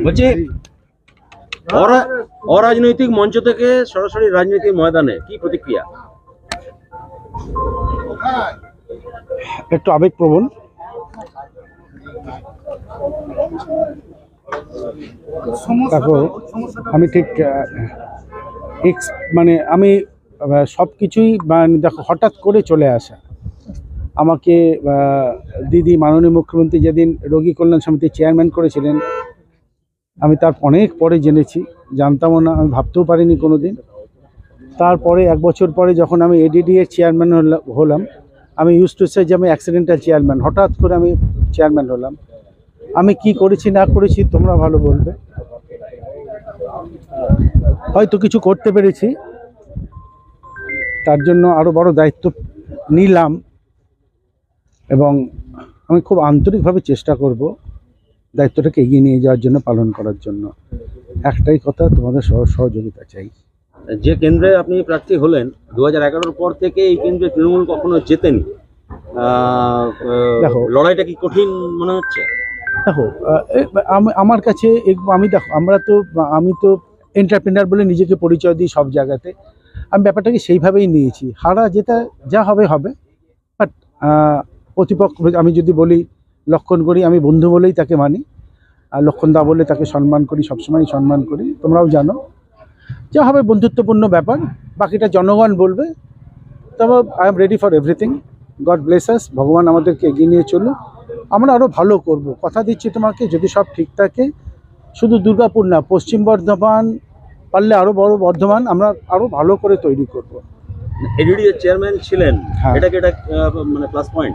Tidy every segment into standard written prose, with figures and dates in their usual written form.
বলছি অরাজনৈতিক মঞ্চ থেকে সরাসরি রাজনৈতিক ময়দানে কি প্রতিক্রিয়া? একটু আবেগপ্রবণ। দেখো, আমি ঠিক মানে আমি সব কিছুই দেখো হঠাৎ করে চলে আসা। আমাকে দিদি মাননীয় মুখ্যমন্ত্রী যেদিন রোগী কল্যাণ সমিতির চেয়ারম্যান করেছিলেন, আমি তার অনেক পরে জেনেছি, জানতামও না, আমি ভাবতেও পারিনি কোনো দিন। তারপরে 1 বছর পরে যখন আমি এডিডি এর চেয়ারম্যান হলাম, আমি ইউজ টু সে যে আমি অ্যাক্সিডেন্টাল চেয়ারম্যান, হঠাৎ করে আমি চেয়ারম্যান হলাম। আমি কি করেছি না করেছি তোমরা ভালো বলবে। হয়তো কিছু করতে পেরেছি, তার জন্য আরও বড় দায়িত্ব নিলাম এবং আমি খুব আন্তরিকভাবে চেষ্টা করব দায়িত্বটাকে এগিয়ে নিয়ে যাওয়ার জন্য, পালন করার জন্য। একটাই কথা, তোমাদের সহযোগিতা চাই। যে কেন্দ্রে আপনি প্রার্থী হলেন 2011 পর থেকে এই কেন্দ্রে তৃণমূল কখনো জেতেনি, দেখো লড়াইটা কি কঠিন মনে হচ্ছে? দেখো, আমার কাছে দেখো, আমি তো এন্টারপ্রেনার বলে নিজেকে পরিচয় দিই সব জায়গাতে। আমি ব্যাপারটাকে সেইভাবেই নিয়েছি, হারা যেটা যা হবে হবে। বাট প্রতিপক্ষ আমি যদি বলি, লক্ষণ করি আমি বন্ধু বলেই তাকে মানি, আর লক্ষণ দা বলে তাকে সম্মান করি, সবসময় সম্মান করি। তোমরাও জানো যা হবে বন্ধুত্বপূর্ণ ব্যাপার, বাকিটা জনগণ বলবে। তবে I am ready for everything. God bless আস, ভগবান আমাদেরকে এগিয়ে নিয়ে চলুন, আমরা আরও ভালো করব। কথা দিচ্ছি তোমাকে, যদি সব ঠিক থাকে, শুধু দুর্গাপুর না, পশ্চিম বর্ধমান, পারলে আরও বড় বর্ধমান আমরা আরও ভালো করে তৈরি করব। এডিডি এর চেয়ারম্যান ছিলেন, হ্যাঁ, এটা মানে প্লাস পয়েন্ট।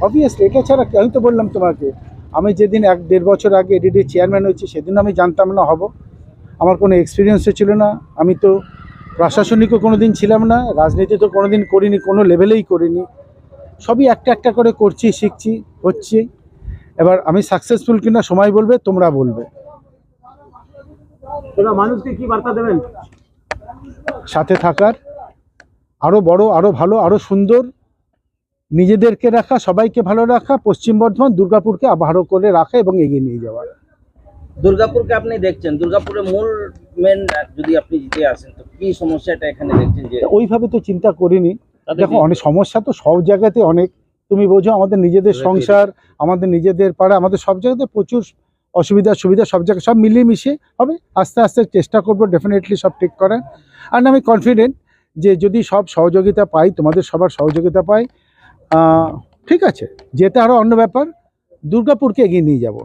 অবভিয়াসলি এটা ছাড়া আমি তো বললাম তোমাকে, আমি যেদিন 1-1.5 বছর আগে এডিডি চেয়ারম্যান হয়েছি, সেদিন আমি জানতাম না হব। আমার কোনো এক্সপিরিয়েন্সও ছিল না। আমি তো প্রশাসনিকও কোনো দিন ছিলাম না, রাজনীতি তো কোনো দিন করিনি, কোনো লেভেলেই করিনি। সবই একটা একটা করে করছি, শিখছি, হচ্ছে। এবার আমি সাকসেসফুল কিনা সময় বলবে, তোমরা বলবে। মানুষকে কি বার্তা দেবেন? সাথে থাকার, আরও বড়, আরও ভালো, আরও সুন্দর, নিজেদেরকে রাখা, সবাইকে ভালো রাখা, পশ্চিম বর্ধমান দুর্গাপুরকে আরও করে রাখা এবং এগিয়ে নিয়ে যাওয়া। দুর্গাপুরকে আপনি দেখছেন, দুর্গাপুরের মূল মেন যদি আপনি জিতে আসেন তো কি সমস্যাটা এখানে দেখছেন? যে ওইভাবে তো চিন্তা করিনি। দেখো, অনেক সমস্যা তো সব জায়গাতে অনেক, তুমি বোঝো, আমাদের নিজেদের সংসার, আমাদের নিজেদের পাড়া, আমাদের সব জায়গাতে প্রচুর অসুবিধা সুবিধা, সব জায়গায় সব মিলিয়ে মিশিয়ে হবে। আস্তে আস্তে চেষ্টা করবো ডেফিনেটলি সব ঠিক করার। আর আমি কনফিডেন্ট যে যদি সব সহযোগিতা পাই, তোমাদের সবার সহযোগিতা পাই, ঠিক আছে, যেতে আরও অন্য ব্যাপার, দুর্গাপুরকে এগিয়ে নিয়ে যাব।